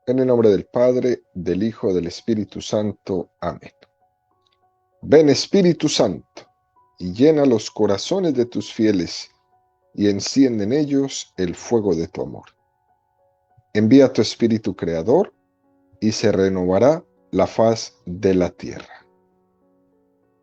En el nombre del Padre, del Hijo, del Espíritu Santo. Amén. Ven Espíritu Santo, y llena los corazones de tus fieles, y enciende en ellos el fuego de tu amor. Envía tu Espíritu Creador, y se renovará la faz de la tierra.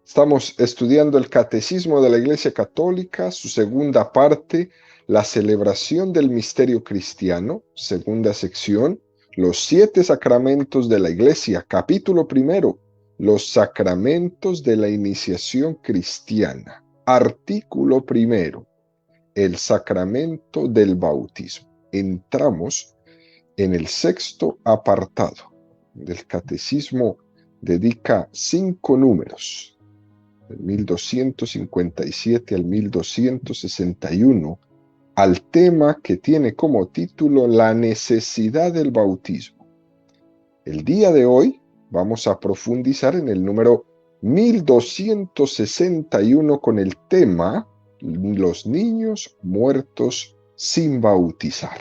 Estamos estudiando el Catecismo de la Iglesia Católica, su segunda parte, la celebración del misterio cristiano, segunda sección, los 7 sacramentos de la Iglesia, capítulo primero, los sacramentos de la iniciación cristiana, artículo primero, el sacramento del bautismo. Entramos en el 6º apartado del Catecismo, dedica 5 números, del 1257 al 1261, al tema que tiene como título la necesidad del bautismo. El día de hoy vamos a profundizar en el número 1261 con el tema los niños muertos sin bautizar.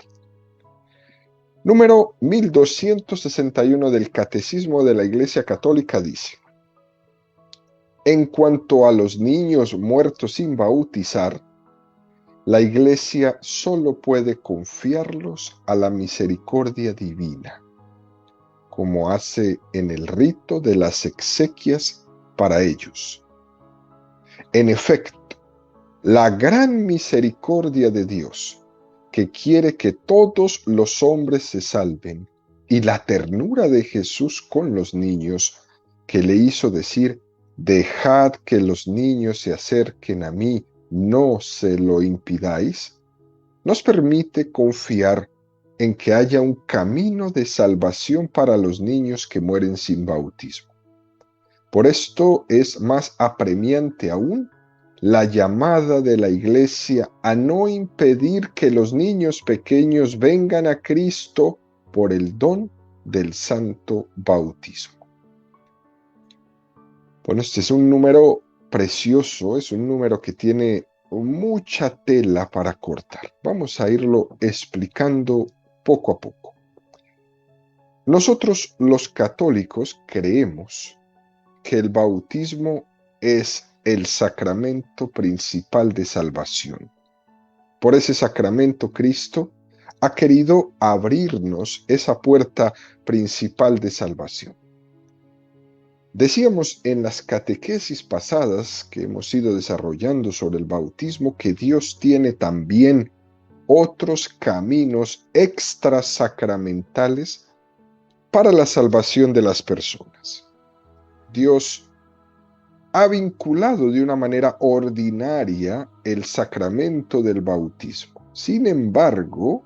Número 1261 del Catecismo de la Iglesia Católica dice: en cuanto a los niños muertos sin bautizar, la Iglesia solo puede confiarlos a la misericordia divina, como hace en el rito de las exequias para ellos. En efecto, la gran misericordia de Dios, que quiere que todos los hombres se salven, y la ternura de Jesús con los niños, que le hizo decir: dejad que los niños se acerquen a mí, no se lo impidáis, nos permite confiar en que haya un camino de salvación para los niños que mueren sin bautismo. Por esto es más apremiante aún la llamada de la Iglesia a no impedir que los niños pequeños vengan a Cristo por el don del santo bautismo. Bueno, este es un número precioso, es un número que tiene mucha tela para cortar. Vamos a irlo explicando poco a poco. Nosotros los católicos creemos que el bautismo es el sacramento principal de salvación. Por ese sacramento Cristo ha querido abrirnos esa puerta principal de salvación. Decíamos en las catequesis pasadas que hemos ido desarrollando sobre el bautismo que Dios tiene también otros caminos extrasacramentales para la salvación de las personas. Dios ha vinculado de una manera ordinaria el sacramento del bautismo. Sin embargo,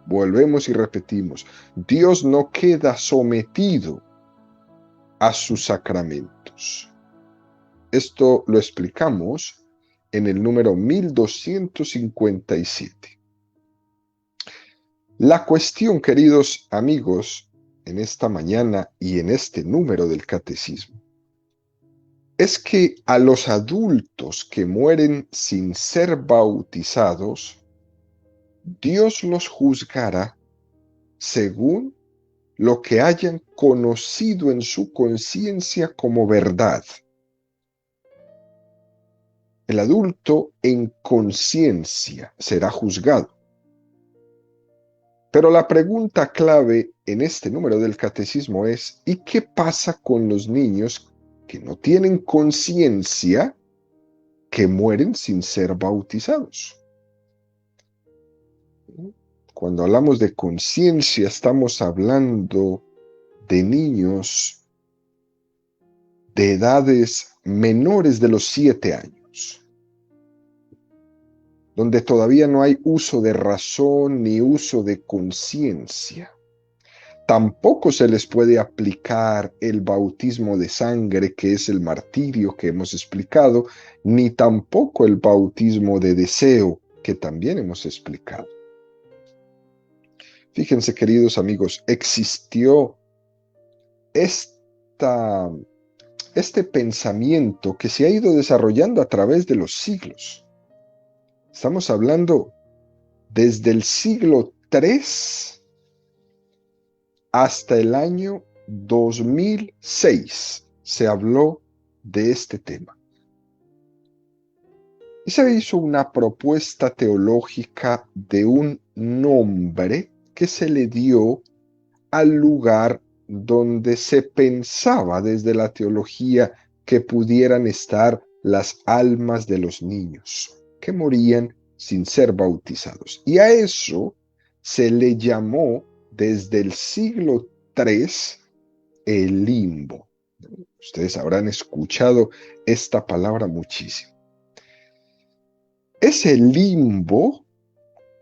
volvemos y repetimos, Dios no queda sometido a sus sacramentos. Esto lo explicamos en el número 1257. La cuestión, queridos amigos, en esta mañana y en este número del catecismo, es que a los adultos que mueren sin ser bautizados, Dios los juzgará según lo que hayan conocido en su conciencia como verdad. El adulto en conciencia será juzgado. Pero la pregunta clave en este número del catecismo es: ¿y qué pasa con los niños que no tienen conciencia, que mueren sin ser bautizados? Cuando hablamos de conciencia, estamos hablando de niños de edades menores de los 7 años, donde todavía no hay uso de razón ni uso de conciencia. Tampoco se les puede aplicar el bautismo de sangre, que es el martirio que hemos explicado, ni tampoco el bautismo de deseo, que también hemos explicado. Fíjense, queridos amigos, existió este pensamiento que se ha ido desarrollando a través de los siglos. Estamos hablando desde el siglo III hasta el año 2006 se habló de este tema. Y se hizo una propuesta teológica de un nombre que se le dio al lugar donde se pensaba desde la teología que pudieran estar las almas de los niños que morían sin ser bautizados. Y a eso se le llamó desde el siglo III el limbo. Ustedes habrán escuchado esta palabra muchísimo. Ese limbo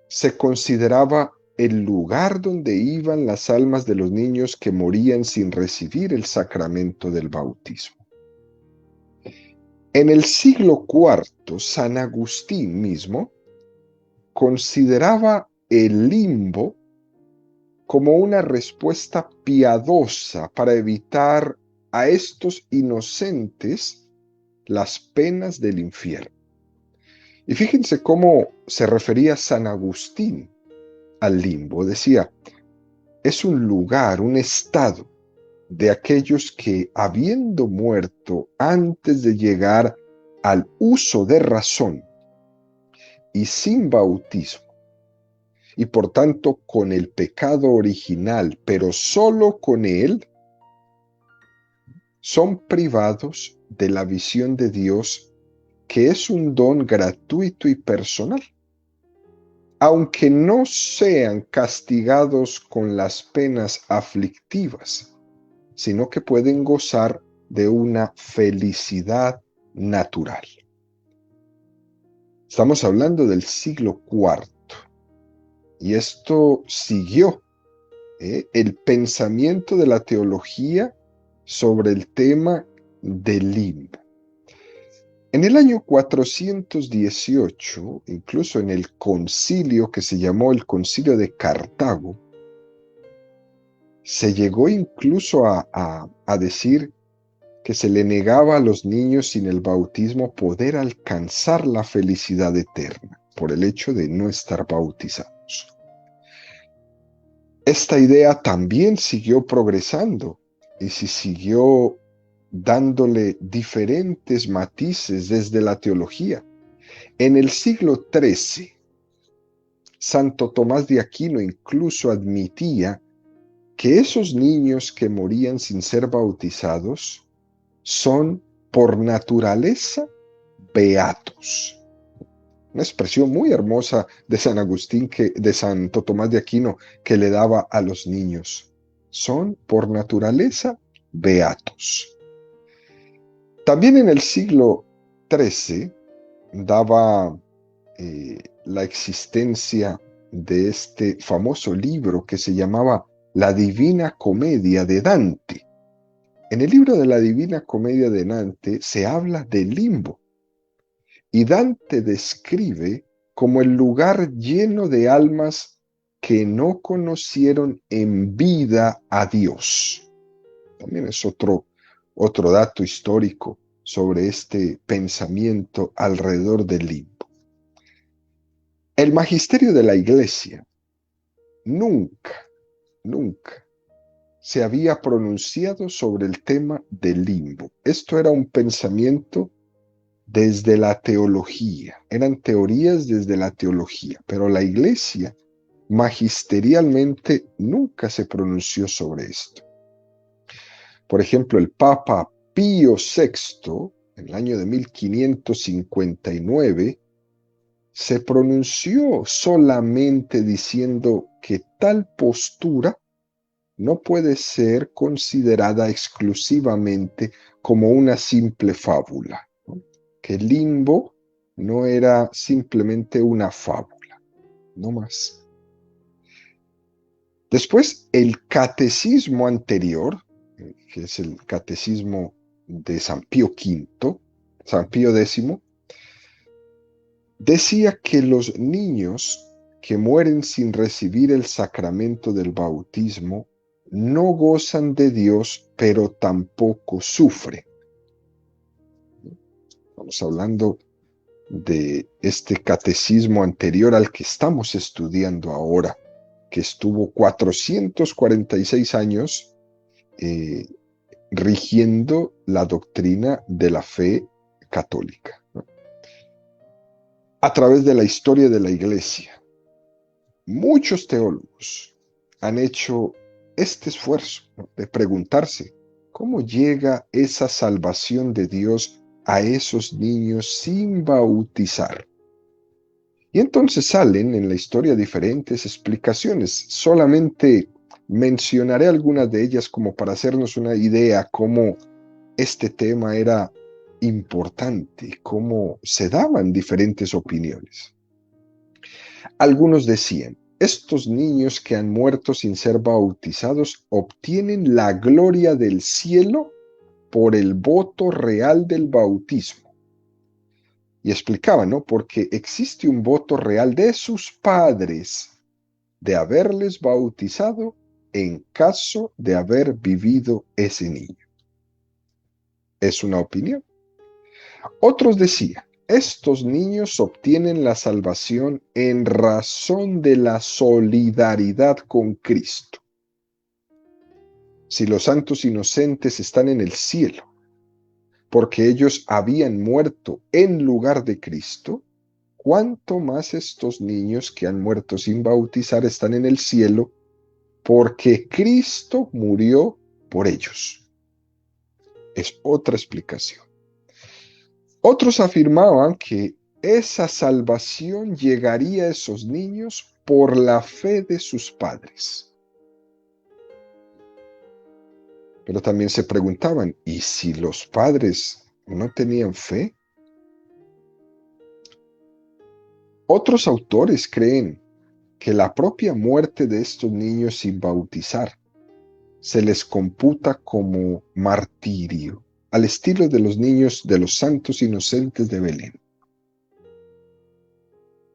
se consideraba el lugar donde iban las almas de los niños que morían sin recibir el sacramento del bautismo. En el siglo IV, San Agustín mismo consideraba el limbo como una respuesta piadosa para evitar a estos inocentes las penas del infierno. Y fíjense cómo se refería San Agustín al limbo. Decía, es un lugar, un estado de aquellos que, habiendo muerto antes de llegar al uso de razón y sin bautismo, y por tanto con el pecado original, pero solo con él, son privados de la visión de Dios, que es un don gratuito y personal. Aunque no sean castigados con las penas aflictivas, sino que pueden gozar de una felicidad natural. Estamos hablando del siglo IV, y esto siguió el pensamiento de la teología sobre el tema del limbo. En el año 418, incluso en el concilio que se llamó el Concilio de Cartago, se llegó incluso a decir que se le negaba a los niños sin el bautismo poder alcanzar la felicidad eterna por el hecho de no estar bautizados. Esta idea también siguió progresando y se siguió dándole diferentes matices desde la teología. En el siglo XIII, Santo Tomás de Aquino incluso admitía que esos niños que morían sin ser bautizados son por naturaleza beatos. Una expresión muy hermosa de San Agustín, de Santo Tomás de Aquino, que le daba a los niños. Son por naturaleza beatos. También en el siglo XIII daba la existencia de este famoso libro que se llamaba La Divina Comedia de Dante. En el libro de la Divina Comedia de Dante se habla del limbo, y Dante describe como el lugar lleno de almas que no conocieron en vida a Dios. También es otro dato histórico sobre este pensamiento alrededor del limbo. El magisterio de la Iglesia nunca se había pronunciado sobre el tema del limbo. Esto era un pensamiento desde la teología, eran teorías desde la teología, pero la Iglesia magisterialmente nunca se pronunció sobre esto. Por ejemplo, el Papa Pío VI, en el año de 1559, se pronunció solamente diciendo que tal postura no puede ser considerada exclusivamente como una simple fábula, ¿no? Que el limbo no era simplemente una fábula, no más. Después, el catecismo anterior, que es el catecismo de San Pío V, San Pío X, decía que los niños que mueren sin recibir el sacramento del bautismo no gozan de Dios, pero tampoco sufren. Estamos hablando de este catecismo anterior al que estamos estudiando ahora. que estuvo 446 años rigiendo la doctrina de la fe católica, ¿no? A través de la historia de la Iglesia, muchos teólogos han hecho este esfuerzo, ¿no?, de preguntarse cómo llega esa salvación de Dios a esos niños sin bautizar. Y entonces salen en la historia diferentes explicaciones. Solamente mencionaré algunas de ellas como para hacernos una idea cómo este tema era importante, cómo se daban diferentes opiniones. Algunos decían, estos niños que han muerto sin ser bautizados obtienen la gloria del cielo por el voto real del bautismo. Y explicaban, ¿no?, porque existe un voto real de sus padres de haberles bautizado en caso de haber vivido ese niño. Es una opinión. Otros decían, estos niños obtienen la salvación en razón de la solidaridad con Cristo. Si los santos inocentes están en el cielo, porque ellos habían muerto en lugar de Cristo, ¿cuánto más estos niños que han muerto sin bautizar están en el cielo porque Cristo murió por ellos? Es otra explicación. Otros afirmaban que esa salvación llegaría a esos niños por la fe de sus padres. Pero también se preguntaban, ¿y si los padres no tenían fe? Otros autores creen que la propia muerte de estos niños sin bautizar se les computa como martirio, al estilo de los niños de los santos inocentes de Belén.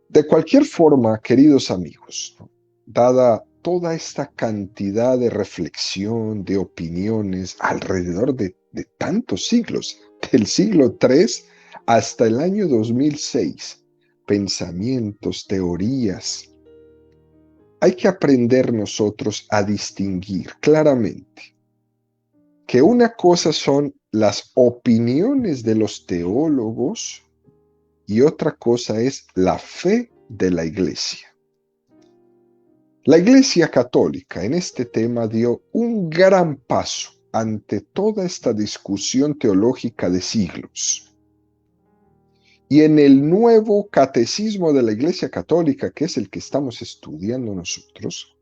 De cualquier forma, queridos amigos, dada toda esta cantidad de reflexión, de opiniones alrededor de tantos siglos, del siglo III hasta el año 2006, pensamientos, teorías, hay que aprender nosotros a distinguir claramente que una cosa son las opiniones de los teólogos y otra cosa es la fe de la Iglesia. La Iglesia Católica en este tema dio un gran paso ante toda esta discusión teológica de siglos. Y en el nuevo catecismo de la Iglesia Católica, que es el que estamos estudiando nosotros,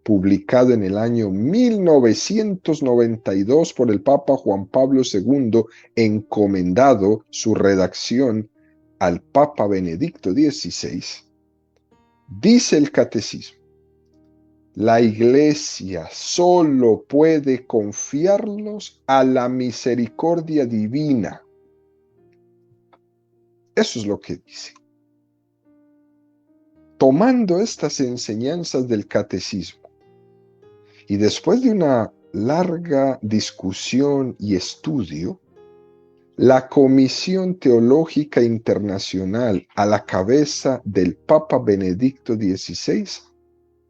publicado en el año 1992 por el Papa Juan Pablo II, encomendado su redacción al Papa Benedicto XVI, dice el catecismo, la Iglesia solo puede confiarlos a la misericordia divina. Eso es lo que dice. Tomando estas enseñanzas del catecismo y después de una larga discusión y estudio, la Comisión Teológica Internacional a la cabeza del Papa Benedicto XVI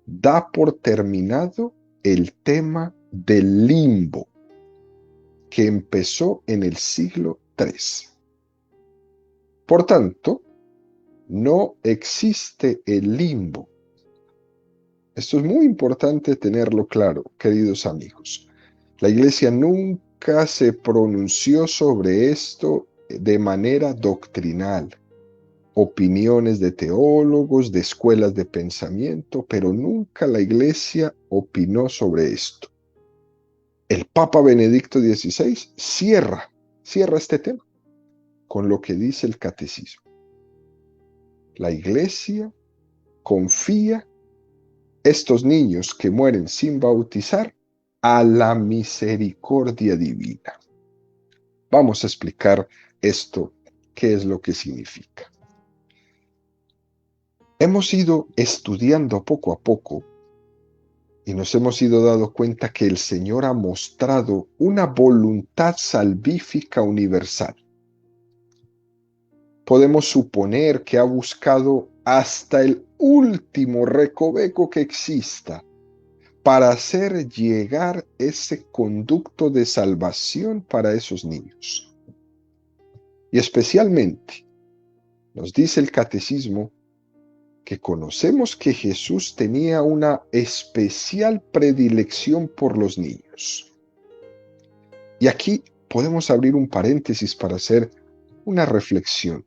da por terminado el tema del limbo que empezó en el siglo III. Por tanto, no existe el limbo. Esto es muy importante tenerlo claro, queridos amigos. La Iglesia nunca se pronunció sobre esto de manera doctrinal. Opiniones de teólogos, de escuelas de pensamiento, pero nunca la Iglesia opinó sobre esto. El Papa Benedicto XVI cierra este tema con lo que dice el catecismo. La Iglesia confía estos niños que mueren sin bautizar a la misericordia divina. Vamos a explicar esto, qué es lo que significa. Hemos ido estudiando poco a poco y nos hemos ido dando cuenta que el Señor ha mostrado una voluntad salvífica universal. Podemos suponer que ha buscado hasta el último recoveco que exista para hacer llegar ese conducto de salvación para esos niños. Y especialmente, nos dice el catecismo, que conocemos que Jesús tenía una especial predilección por los niños. Y aquí podemos abrir un paréntesis para hacer una reflexión.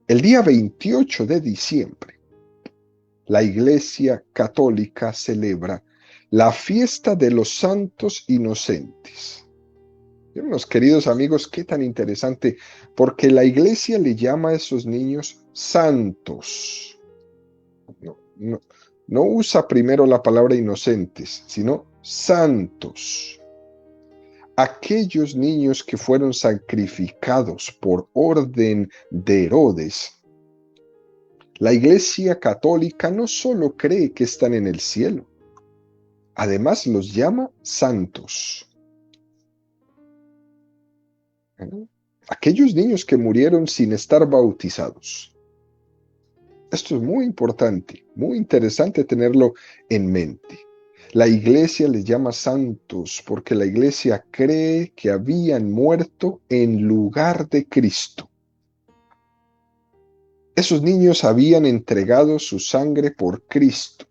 El día 28 de diciembre, la Iglesia Católica celebra la fiesta de los santos inocentes. Mis queridos amigos, qué tan interesante, porque la Iglesia le llama a esos niños santos. No usa primero la palabra inocentes, sino santos. Aquellos niños que fueron sacrificados por orden de Herodes, la Iglesia Católica no solo cree que están en el cielo, además los llama santos. Aquellos niños que murieron sin estar bautizados. Esto es muy importante, muy interesante tenerlo en mente. La Iglesia les llama santos porque la Iglesia cree que habían muerto en lugar de Cristo. Esos niños habían entregado su sangre por Cristo.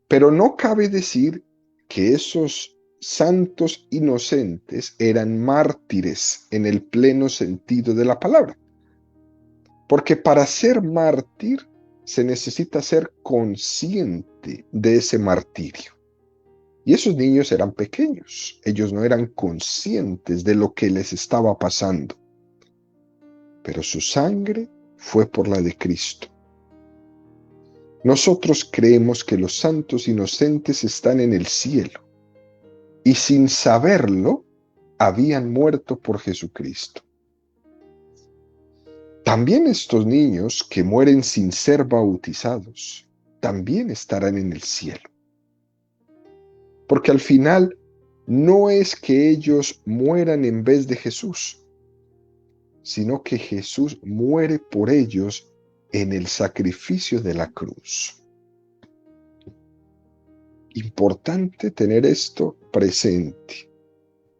Pero no cabe decir que esos santos inocentes eran mártires en el pleno sentido de la palabra. Porque para ser mártir se necesita ser consciente de ese martirio. Y esos niños eran pequeños, ellos no eran conscientes de lo que les estaba pasando. Pero su sangre fue por la de Cristo. Nosotros creemos que los santos inocentes están en el cielo y sin saberlo habían muerto por Jesucristo. También estos niños que mueren sin ser bautizados, también estarán en el cielo. Porque al final no es que ellos mueran en vez de Jesús, sino que Jesús muere por ellos en el sacrificio de la cruz. Importante tener esto presente,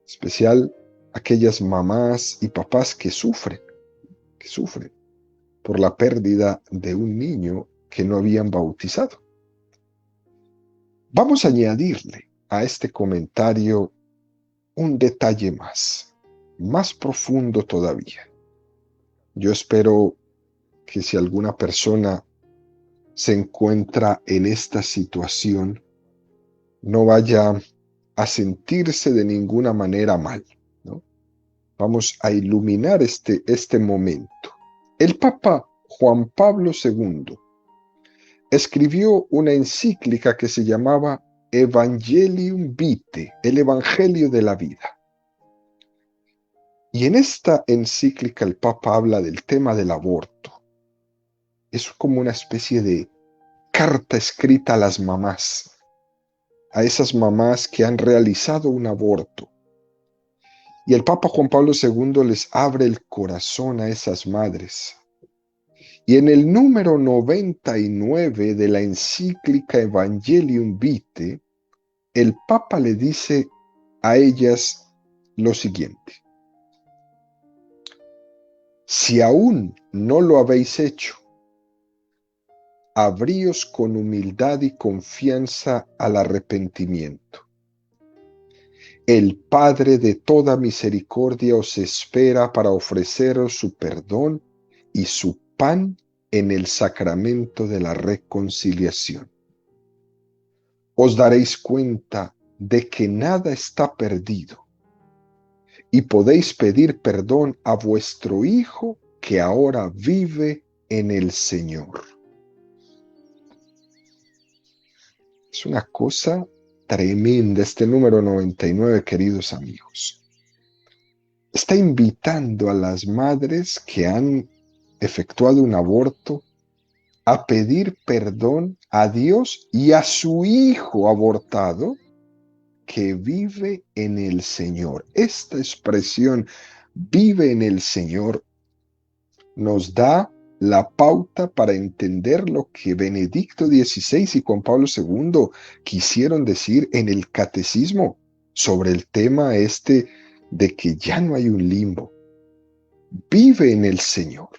especial aquellas mamás y papás que sufren por la pérdida de un niño que no habían bautizado. Vamos a añadirle a este comentario un detalle más profundo todavía. Yo espero que si alguna persona se encuentra en esta situación, no vaya a sentirse de ninguna manera mal, ¿no? Vamos a iluminar este momento. El Papa Juan Pablo II escribió una encíclica que se llamaba Evangelium Vitae, el Evangelio de la Vida. Y en esta encíclica el Papa habla del tema del aborto. Es como una especie de carta escrita a las mamás, a esas mamás que han realizado un aborto. Y el Papa Juan Pablo II les abre el corazón a esas madres. Y en el número 99 de la encíclica Evangelium Vitae, el Papa le dice a ellas lo siguiente: si aún no lo habéis hecho, abríos con humildad y confianza al arrepentimiento. El Padre de toda misericordia os espera para ofreceros su perdón y su pan en el sacramento de la reconciliación. Os daréis cuenta de que nada está perdido y podéis pedir perdón a vuestro Hijo que ahora vive en el Señor. Es una cosa tremenda este número 99, queridos amigos. Está invitando a las madres que han efectuado un aborto a pedir perdón a Dios y a su hijo abortado que vive en el Señor. Esta expresión, vive en el Señor, nos da la pauta para entender lo que Benedicto XVI y Juan Pablo II quisieron decir en el catecismo sobre el tema este de que ya no hay un limbo. Vive en el Señor.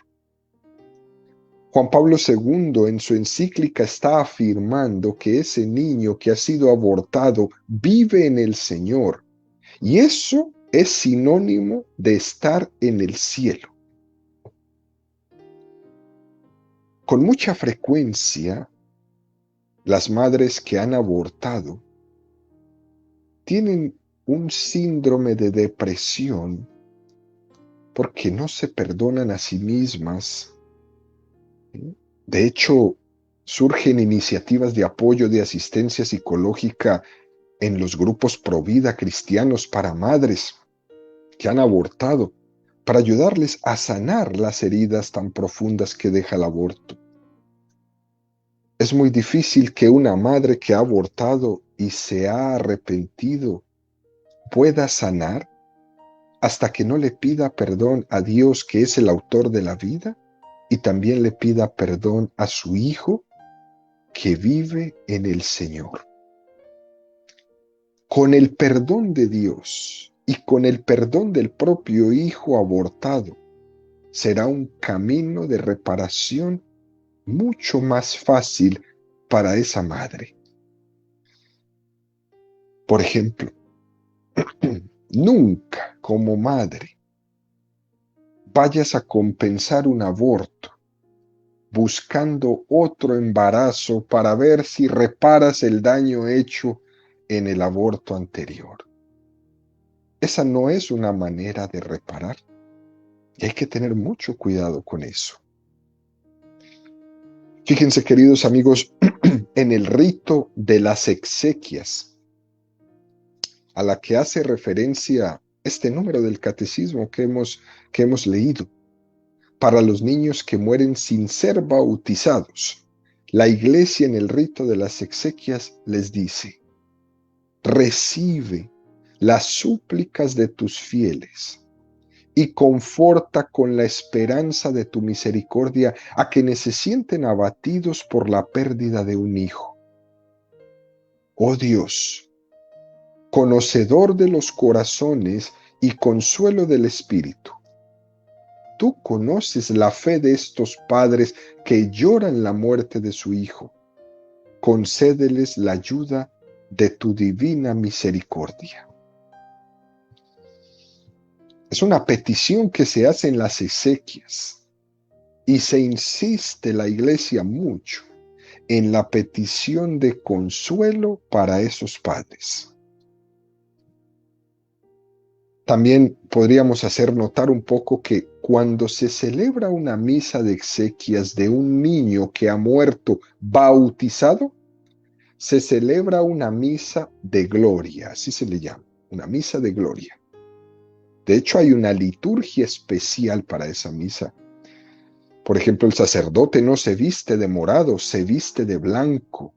Juan Pablo II en su encíclica está afirmando que ese niño que ha sido abortado vive en el Señor. Y eso es sinónimo de estar en el cielo. Con mucha frecuencia, las madres que han abortado tienen un síndrome de depresión porque no se perdonan a sí mismas. De hecho, surgen iniciativas de apoyo de asistencia psicológica en los grupos Provida cristianos para madres que han abortado, para ayudarles a sanar las heridas tan profundas que deja el aborto. Es muy difícil que una madre que ha abortado y se ha arrepentido pueda sanar hasta que no le pida perdón a Dios, que es el autor de la vida, y también le pida perdón a su hijo que vive en el Señor. Con el perdón de Dios y con el perdón del propio hijo abortado, será un camino de reparación mucho más fácil para esa madre. Por ejemplo, nunca como madre vayas a compensar un aborto buscando otro embarazo para ver si reparas el daño hecho en el aborto anterior. Esa no es una manera de reparar y hay que tener mucho cuidado con eso. Fíjense, queridos amigos, en el rito de las exequias, a la que hace referencia este número del catecismo que hemos leído, para los niños que mueren sin ser bautizados, la Iglesia en el rito de las exequias les dice: recibe las súplicas de tus fieles y conforta con la esperanza de tu misericordia a quienes se sienten abatidos por la pérdida de un hijo. Oh Dios, conocedor de los corazones y consuelo del espíritu, tú conoces la fe de estos padres que lloran la muerte de su hijo. Concédeles la ayuda de tu divina misericordia. Es una petición que se hace en las exequias y se insiste la Iglesia mucho en la petición de consuelo para esos padres. También podríamos hacer notar un poco que cuando se celebra una misa de exequias de un niño que ha muerto bautizado, se celebra una misa de gloria, así se le llama, una misa de gloria. De hecho, hay una liturgia especial para esa misa. Por ejemplo, el sacerdote no se viste de morado, se viste de blanco.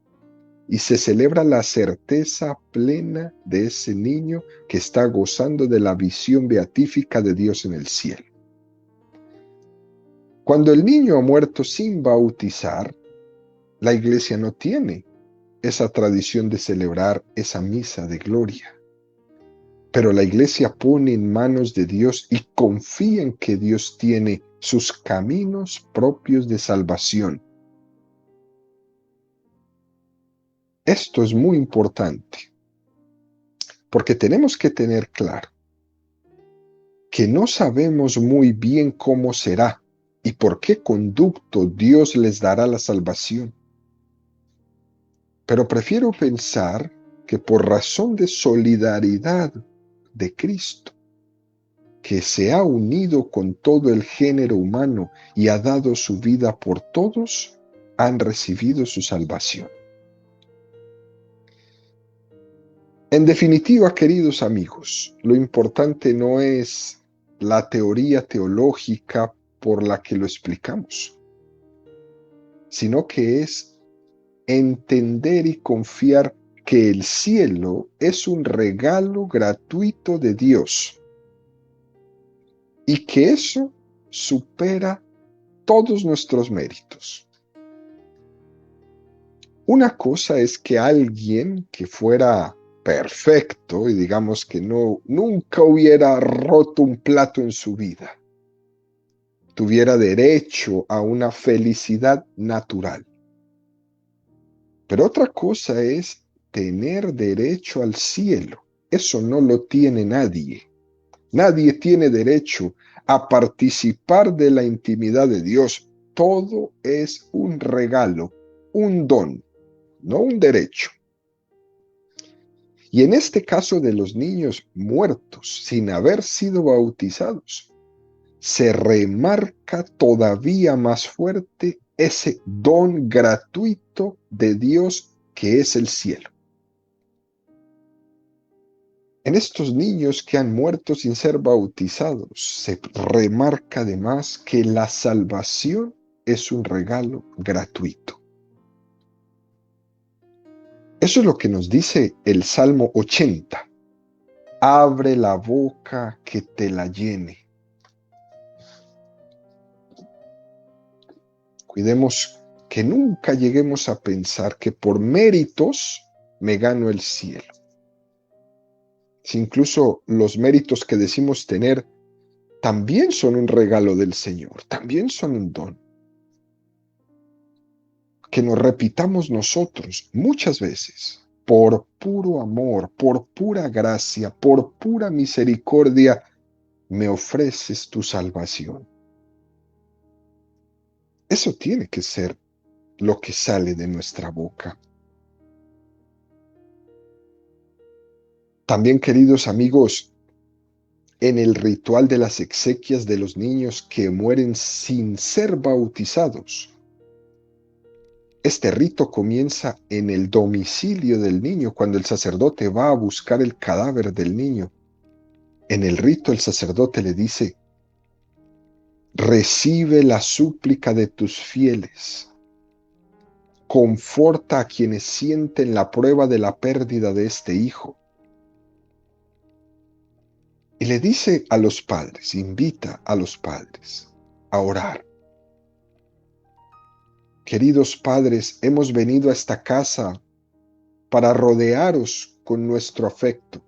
Y se celebra la certeza plena de ese niño que está gozando de la visión beatífica de Dios en el cielo. Cuando el niño ha muerto sin bautizar, la Iglesia no tiene esa tradición de celebrar esa misa de gloria. Pero la Iglesia pone en manos de Dios y confía en que Dios tiene sus caminos propios de salvación. Esto es muy importante, porque tenemos que tener claro que no sabemos muy bien cómo será y por qué conducto Dios les dará la salvación. Pero prefiero pensar que por razón de solidaridad de Cristo, que se ha unido con todo el género humano y ha dado su vida por todos, han recibido su salvación. En definitiva, queridos amigos, lo importante no es la teoría teológica por la que lo explicamos, sino que es entender y confiar que el cielo es un regalo gratuito de Dios y que eso supera todos nuestros méritos. Una cosa es que alguien que fuera perfecto y digamos que nunca hubiera roto un plato en su vida, tuviera derecho a una felicidad natural. Pero otra cosa es tener derecho al cielo. Eso no lo tiene nadie. Nadie tiene derecho a participar de la intimidad de Dios. Todo es un regalo, un don, no un derecho. Y en este caso de los niños muertos sin haber sido bautizados, se remarca todavía más fuerte ese don gratuito de Dios que es el cielo. En estos niños que han muerto sin ser bautizados, se remarca además que la salvación es un regalo gratuito. Eso es lo que nos dice el Salmo 80. Abre la boca que te la llene. Cuidemos que nunca lleguemos a pensar que por méritos me gano el cielo. Si incluso los méritos que decimos tener también son un regalo del Señor, también son un don. Que nos repitamos nosotros muchas veces, por puro amor, por pura gracia, por pura misericordia, me ofreces tu salvación. Eso tiene que ser lo que sale de nuestra boca. También, queridos amigos, en el ritual de las exequias de los niños que mueren sin ser bautizados, este rito comienza en el domicilio del niño, cuando el sacerdote va a buscar el cadáver del niño. En el rito el sacerdote le dice: recibe la súplica de tus fieles, conforta a quienes sienten la prueba de la pérdida de este hijo. Y le dice a los padres, invita a los padres a orar. Queridos padres, hemos venido a esta casa para rodearos con nuestro afecto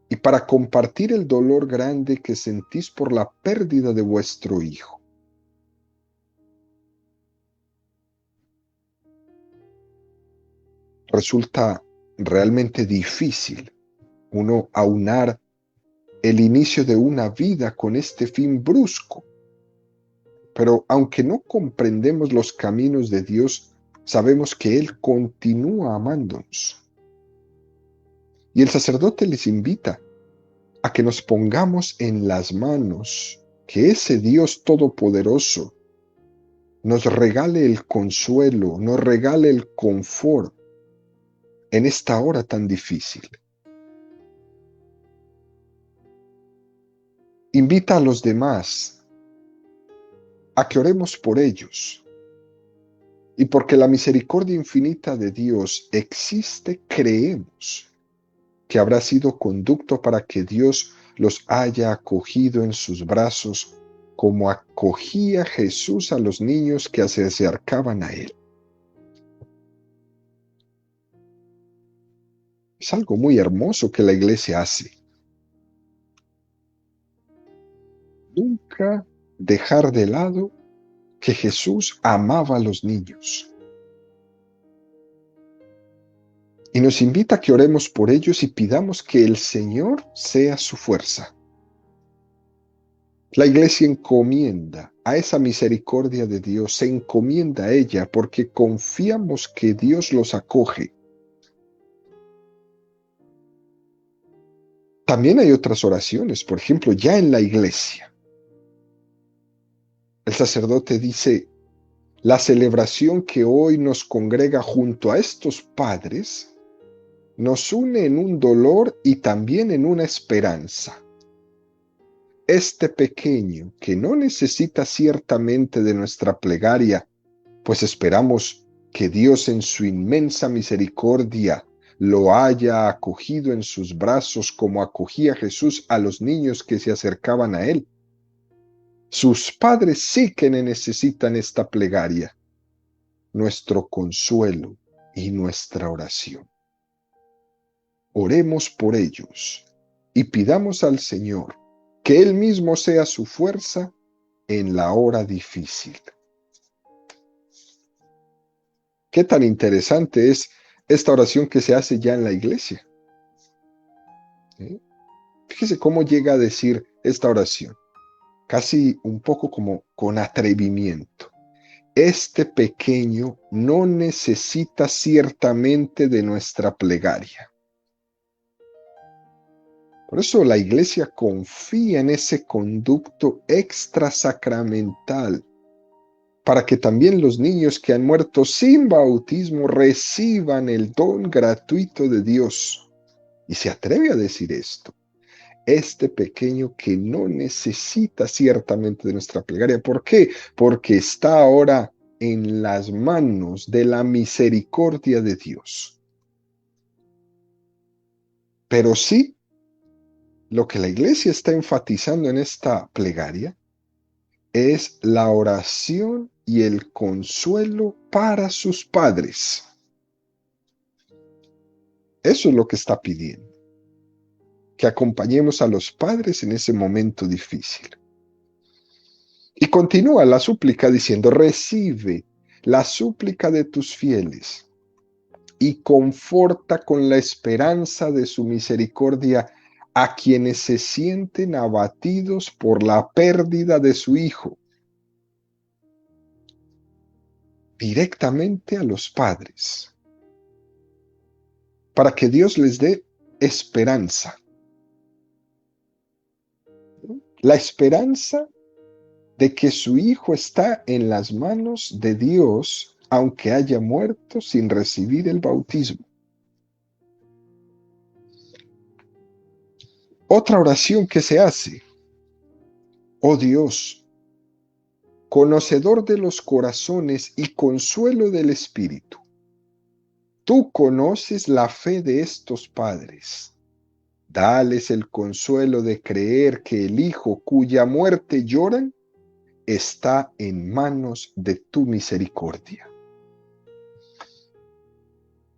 y para compartir el dolor grande que sentís por la pérdida de vuestro hijo. Resulta realmente difícil uno aunar el inicio de una vida con este fin brusco. Pero aunque no comprendemos los caminos de Dios, sabemos que Él continúa amándonos. Y el sacerdote les invita a que nos pongamos en las manos, que ese Dios todopoderoso nos regale el consuelo, nos regale el confort en esta hora tan difícil. Invita a los demás a que oremos por ellos. Y porque la misericordia infinita de Dios existe, creemos que habrá sido conducto para que Dios los haya acogido en sus brazos como acogía Jesús a los niños que se acercaban a Él. Es algo muy hermoso que la Iglesia hace. Nunca dejar de lado que Jesús amaba a los niños. Y nos invita a que oremos por ellos y pidamos que el Señor sea su fuerza. La Iglesia encomienda a esa misericordia de Dios, se encomienda a ella porque confiamos que Dios los acoge. También hay otras oraciones, por ejemplo, ya en la Iglesia. El sacerdote dice: la celebración que hoy nos congrega junto a estos padres nos une en un dolor y también en una esperanza. Este pequeño, que no necesita ciertamente de nuestra plegaria, pues esperamos que Dios en su inmensa misericordia lo haya acogido en sus brazos como acogía Jesús a los niños que se acercaban a Él. Sus padres sí que necesitan esta plegaria, nuestro consuelo y nuestra oración. Oremos por ellos y pidamos al Señor que Él mismo sea su fuerza en la hora difícil. Qué tan interesante es esta oración que se hace ya en la iglesia. ¿Eh? Fíjese cómo llega a decir esta oración, casi un poco como con atrevimiento. Este pequeño no necesita ciertamente de nuestra plegaria. Por eso la iglesia confía en ese conducto extrasacramental, para que también los niños que han muerto sin bautismo reciban el don gratuito de Dios. Y se atreve a decir esto. Este pequeño que no necesita ciertamente de nuestra plegaria. ¿Por qué? Porque está ahora en las manos de la misericordia de Dios. Pero sí, lo que la iglesia está enfatizando en esta plegaria es la oración y el consuelo para sus padres. Eso es lo que está pidiendo, que acompañemos a los padres en ese momento difícil. Y continúa la súplica diciendo, recibe la súplica de tus fieles y conforta con la esperanza de su misericordia a quienes se sienten abatidos por la pérdida de su hijo. Directamente a los padres, para que Dios les dé esperanza. La esperanza de que su hijo está en las manos de Dios, aunque haya muerto sin recibir el bautismo. Otra oración que se hace. Oh Dios, conocedor de los corazones y consuelo del espíritu, tú conoces la fe de estos padres. Dales el consuelo de creer que el Hijo cuya muerte lloran está en manos de tu misericordia.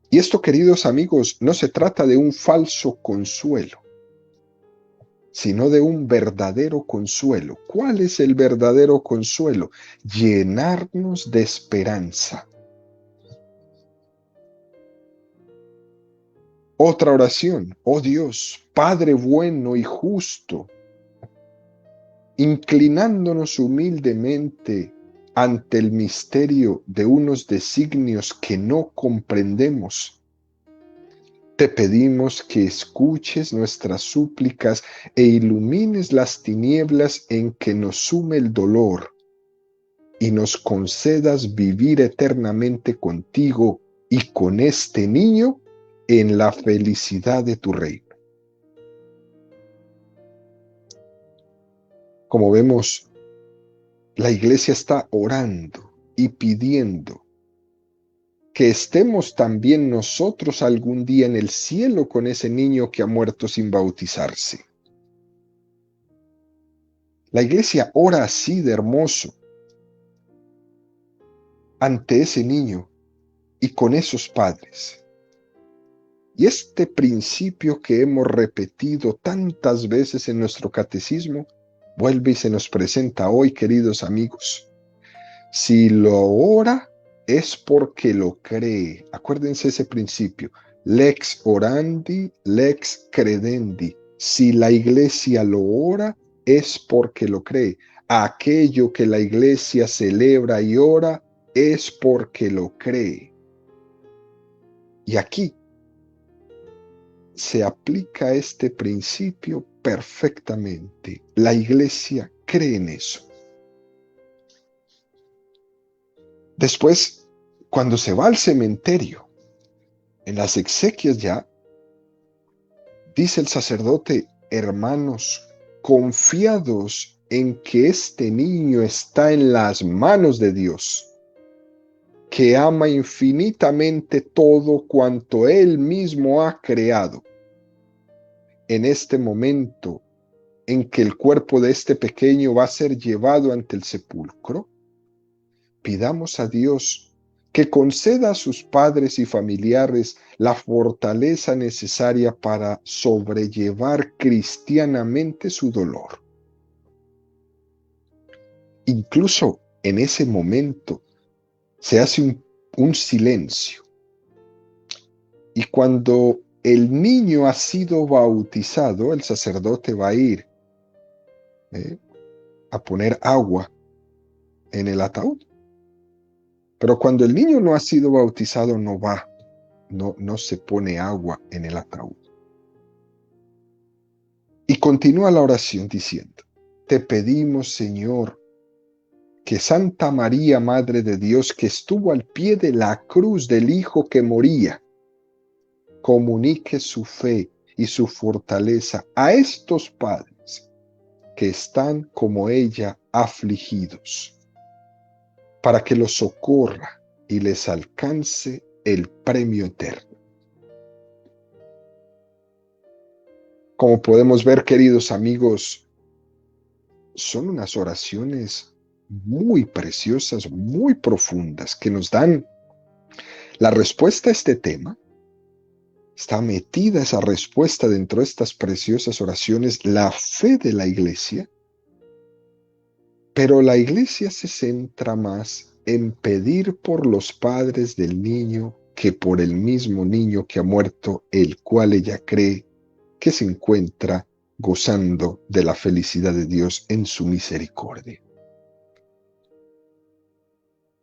Y esto, queridos amigos, no se trata de un falso consuelo, sino de un verdadero consuelo. ¿Cuál es el verdadero consuelo? Llenarnos de esperanza. Otra oración. Oh Dios, Padre bueno y justo, inclinándonos humildemente ante el misterio de unos designios que no comprendemos, te pedimos que escuches nuestras súplicas e ilumines las tinieblas en que nos sume el dolor y nos concedas vivir eternamente contigo y con este niño en la felicidad de tu reino. Como vemos, la iglesia está orando y pidiendo que estemos también nosotros algún día en el cielo con ese niño que ha muerto sin bautizarse. La iglesia ora así de hermoso ante ese niño y con esos padres. Y este principio que hemos repetido tantas veces en nuestro catecismo, vuelve y se nos presenta hoy, queridos amigos. Si lo ora, es porque lo cree. Acuérdense ese principio. Lex orandi, lex credendi. Si la iglesia lo ora, es porque lo cree. Aquello que la iglesia celebra y ora, es porque lo cree. Y aquí se aplica este principio perfectamente. La iglesia cree en eso. Después, cuando se va al cementerio, en las exequias ya, dice el sacerdote, hermanos, confiados en que este niño está en las manos de Dios, que ama infinitamente todo cuanto Él mismo ha creado. En este momento, en que el cuerpo de este pequeño va a ser llevado ante el sepulcro, pidamos a Dios que conceda a sus padres y familiares la fortaleza necesaria para sobrellevar cristianamente su dolor. Incluso en ese momento se hace un silencio. Y cuando el niño ha sido bautizado, el sacerdote va a ir a poner agua en el ataúd. Pero cuando el niño no ha sido bautizado, no se pone agua en el ataúd. Y continúa la oración diciendo: te pedimos, Señor, que Santa María, Madre de Dios, que estuvo al pie de la cruz del Hijo que moría, comunique su fe y su fortaleza a estos padres que están como ella afligidos, para que los socorra y les alcance el premio eterno. Como podemos ver, queridos amigos, son unas oraciones muy preciosas, muy profundas, que nos dan la respuesta a este tema. Está metida esa respuesta dentro de estas preciosas oraciones, la fe de la Iglesia. Pero la Iglesia se centra más en pedir por los padres del niño que por el mismo niño que ha muerto, el cual ella cree que se encuentra gozando de la felicidad de Dios en su misericordia.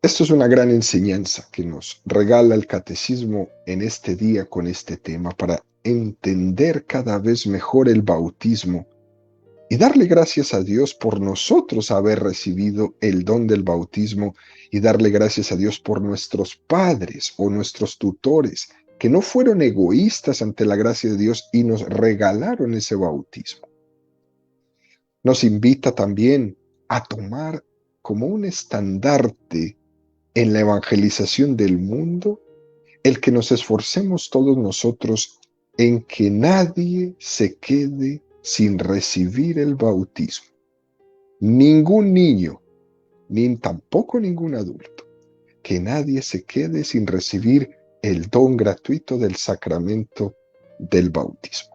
Esto es una gran enseñanza que nos regala el catecismo en este día con este tema, para entender cada vez mejor el bautismo y darle gracias a Dios por nosotros haber recibido el don del bautismo, y darle gracias a Dios por nuestros padres o nuestros tutores, que no fueron egoístas ante la gracia de Dios y nos regalaron ese bautismo. Nos invita también a tomar como un estandarte en la evangelización del mundo el que nos esforcemos todos nosotros en que nadie se quede sin recibir el bautismo. Ningún niño, ni tampoco ningún adulto. Que nadie se quede sin recibir el don gratuito del sacramento del bautismo.